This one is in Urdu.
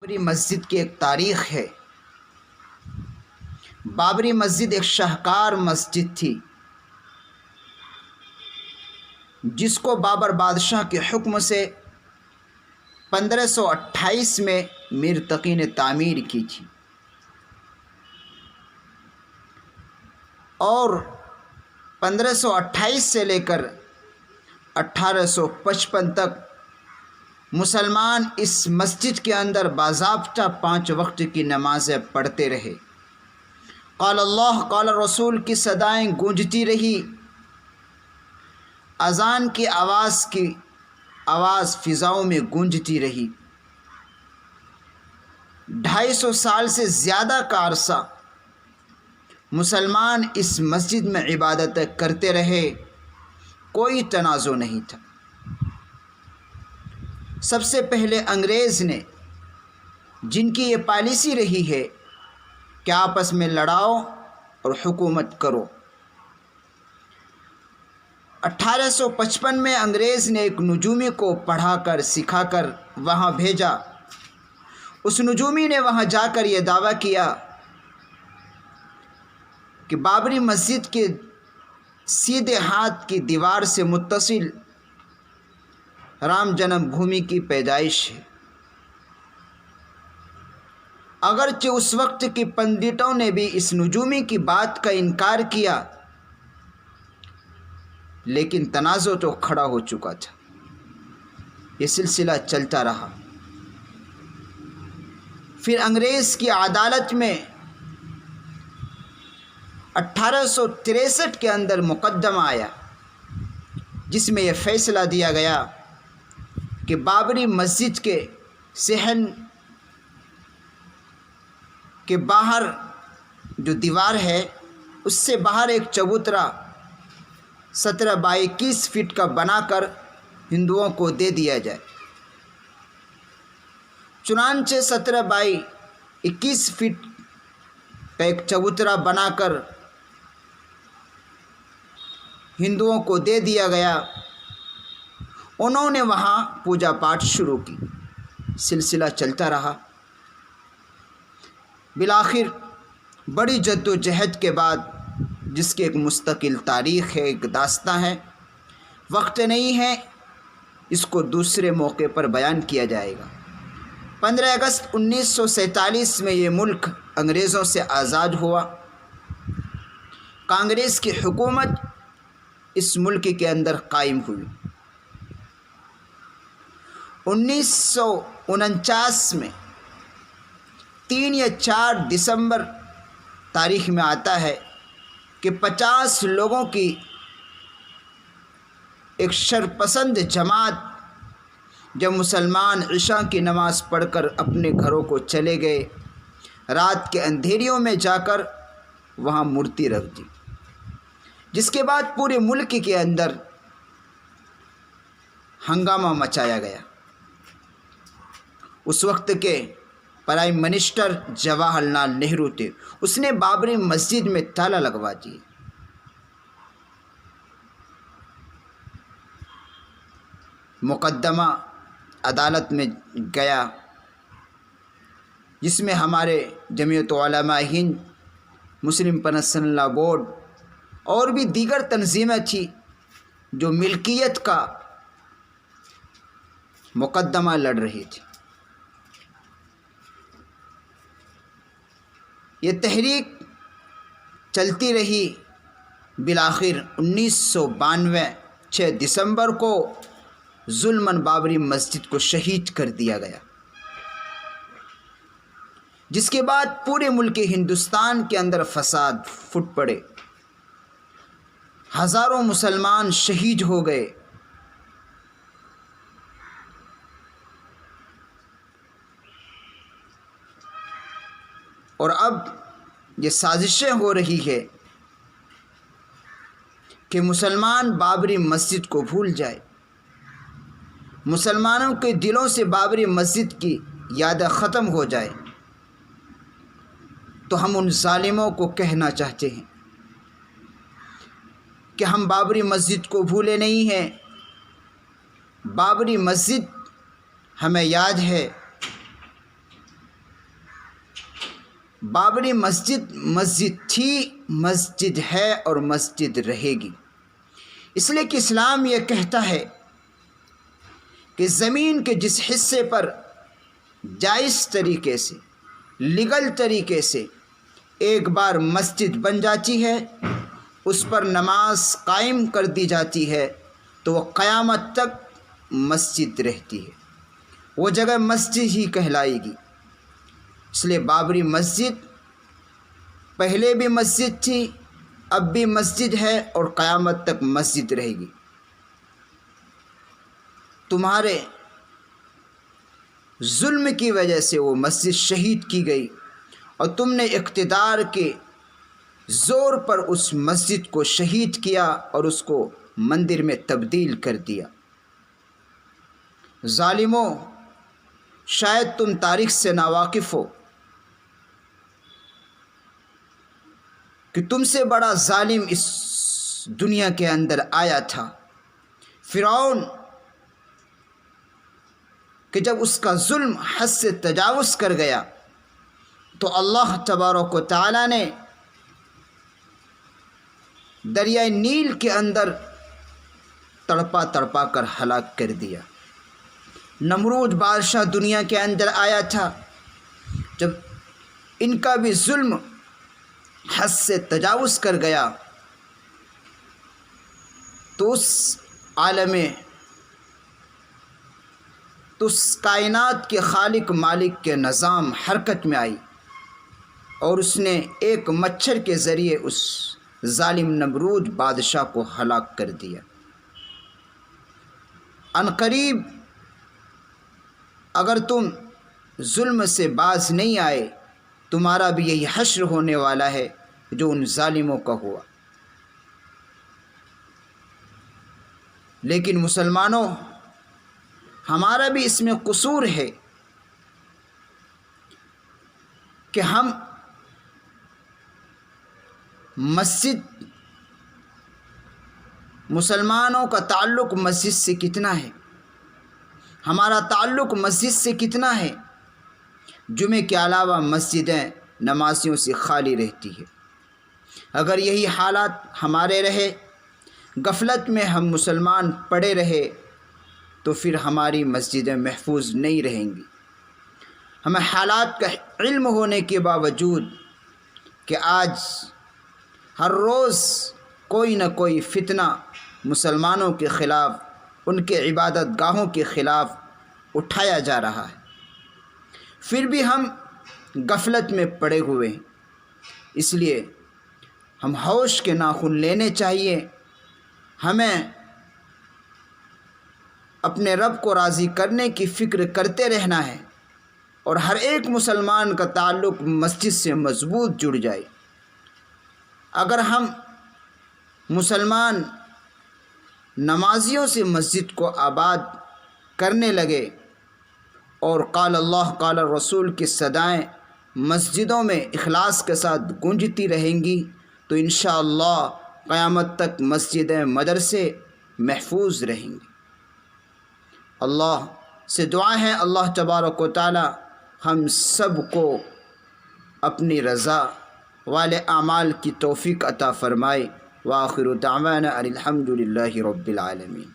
بابری مسجد کی ایک تاریخ ہے۔ بابری مسجد ایک شاہکار مسجد تھی جس کو بابر بادشاہ کے حکم سے 1528 میں میر تقی نے تعمیر کی تھی، اور 1528 سے لے کر 1855 تک مسلمان اس مسجد کے اندر باضابطہ 5 وقت کی نمازیں پڑھتے رہے۔ قال اللہ قال رسول کی صدائیں گونجتی رہی، اذان کی آواز فضاؤں میں گونجتی رہی۔ 250 سال سے زیادہ کا عرصہ مسلمان اس مسجد میں عبادتیں کرتے رہے، کوئی تنازع نہیں تھا۔ سب سے پہلے انگریز نے، جن کی یہ پالیسی رہی ہے کہ آپس میں لڑاؤ اور حکومت کرو، 1855 میں انگریز نے ایک نجومی کو پڑھا کر سکھا کر وہاں بھیجا۔ اس نجومی نے وہاں جا کر یہ دعویٰ کیا کہ بابری مسجد کے سیدھے ہاتھ کی دیوار سے متصل رام جنم بھومی کی پیدائش ہے۔ اگرچہ اس وقت کی پنڈتوں نے بھی اس نجومی کی بات کا انکار کیا، لیکن تنازع تو کھڑا ہو چکا تھا۔ یہ سلسلہ چلتا رہا۔ پھر انگریز کی عدالت میں 1863 کے اندر مقدمہ آیا، جس میں یہ فیصلہ دیا گیا کہ بابری مسجد کے صحن کے باہر جو دیوار ہے، اس سے باہر ایک چبوترا 17x21 فٹ کا بنا کر ہندوؤں کو دے دیا جائے۔ چنانچہ 17x21 فٹ کا ایک چبوترا بنا کر ہندوؤں کو دے دیا گیا۔ انہوں نے وہاں پوجا پاٹ شروع کی، سلسلہ چلتا رہا۔ بالآخر بڑی جد و جہد کے بعد، جس کی ایک مستقل تاریخ ہے، ایک داستان ہے، وقت نہیں ہے اس کو دوسرے موقع پر بیان کیا جائے گا۔ 15 اگست 1947 میں یہ ملک انگریزوں سے آزاد ہوا۔ کانگریس کی حکومت اس ملک کے اندر قائم ہوئی۔ 1949 میں 3 یا 4 دسمبر تاریخ میں آتا ہے کہ 50 لوگوں کی ایک شرپسند جماعت جب مسلمان عشاء کی نماز پڑھ کر اپنے گھروں کو چلے گئے، رات کے اندھیریوں میں جا کر وہاں مورتی رکھ دی، جس کے بعد پورے ملک کے اندر ہنگامہ مچایا گیا۔ اس وقت کے پرائم منسٹر جواہر لال نہرو تھے، اس نے بابری مسجد میں تالا لگوا دی۔ مقدمہ عدالت میں گیا، جس میں ہمارے جمعیت علماء ہند، مسلم پرسنل لا بورڈ اور بھی دیگر تنظیمیں تھیں جو ملکیت کا مقدمہ لڑ رہی تھی۔ یہ تحریک چلتی رہی۔ بالآخر 1992 6 دسمبر کو ظلماً بابری مسجد کو شہید کر دیا گیا، جس کے بعد پورے ملک ہندوستان کے اندر فساد پھوٹ پڑے، ہزاروں مسلمان شہید ہو گئے۔ اور اب یہ سازشیں ہو رہی ہے کہ مسلمان بابری مسجد کو بھول جائے، مسلمانوں کے دلوں سے بابری مسجد کی یادیں ختم ہو جائے۔ تو ہم ان ظالموں کو کہنا چاہتے ہیں کہ ہم بابری مسجد کو بھولے نہیں ہیں۔ بابری مسجد ہمیں یاد ہے بابری مسجد مسجد تھی، مسجد ہے اور مسجد رہے گی، اس لیے کہ اسلام یہ کہتا ہے کہ زمین کے جس حصے پر جائز طریقے سے، لیگل طریقے سے ایک بار مسجد بن جاتی ہے، اس پر نماز قائم کر دی جاتی ہے، تو وہ قیامت تک مسجد رہتی ہے، وہ جگہ مسجد ہی کہلائے گی۔ اس لیے بابری مسجد پہلے بھی مسجد تھی، اب بھی مسجد ہے اور قیامت تک مسجد رہے گی۔ تمہارے ظلم کی وجہ سے وہ مسجد شہید کی گئی اور تم نے اقتدار کے زور پر اس مسجد کو شہید کیا اور اس کو مندر میں تبدیل کر دیا۔ ظالموں، شاید تم تاریخ سے ناواقف ہو کہ تم سے بڑا ظالم اس دنیا کے اندر آیا تھا، فرعون، کہ جب اس کا ظلم حد سے تجاوز کر گیا تو اللہ تبارک و تعالی نے دریائے نیل کے اندر تڑپا تڑپا کر ہلاک کر دیا۔ نمرود بادشاہ دنیا کے اندر آیا تھا، جب ان کا بھی ظلم حد سے تجاوز کر گیا تو اس کائنات کے خالق مالک کے نظام حرکت میں آئی اور اس نے ایک مچھر کے ذریعے اس ظالم نمرود بادشاہ کو ہلاک کر دیا۔ عنقریب اگر تم ظلم سے باز نہیں آئے، تمہارا بھی یہی حشر ہونے والا ہے جو ان ظالموں کا ہوا۔ لیکن مسلمانوں، ہمارا بھی اس میں قصور ہے کہ ہم مسلمانوں کا تعلق مسجد سے کتنا ہے، ہمارا تعلق مسجد سے کتنا ہے؟ جمعے کے علاوہ مسجدیں نمازیوں سے خالی رہتی ہے۔ اگر یہی حالات ہمارے رہے، غفلت میں ہم مسلمان پڑے رہے، تو پھر ہماری مسجدیں محفوظ نہیں رہیں گی۔ ہمیں حالات کا علم ہونے کے باوجود کہ آج ہر روز کوئی نہ کوئی فتنہ مسلمانوں کے خلاف، ان کے عبادت گاہوں کے خلاف اٹھایا جا رہا ہے، پھر بھی ہم غفلت میں پڑے ہوئے ہیں۔ اس لیے ہم ہوش کے ناخن لینے چاہیے، ہمیں اپنے رب کو راضی کرنے کی فکر کرتے رہنا ہے اور ہر ایک مسلمان کا تعلق مسجد سے مضبوط جڑ جائے۔ اگر ہم مسلمان نمازیوں سے مسجد کو آباد کرنے لگے اور قال اللہ قال رسول کی صدائیں مسجدوں میں اخلاص کے ساتھ گونجتی رہیں گی، تو انشاءاللہ قیامت تک مسجدیں مدرسے محفوظ رہیں گے۔ اللہ سے دعا ہے اللہ تبارک و تعالی ہم سب کو اپنی رضا والے اعمال کی توفیق عطا فرمائے۔ وآخر دعوانا ان الحمد للہ رب العالمین۔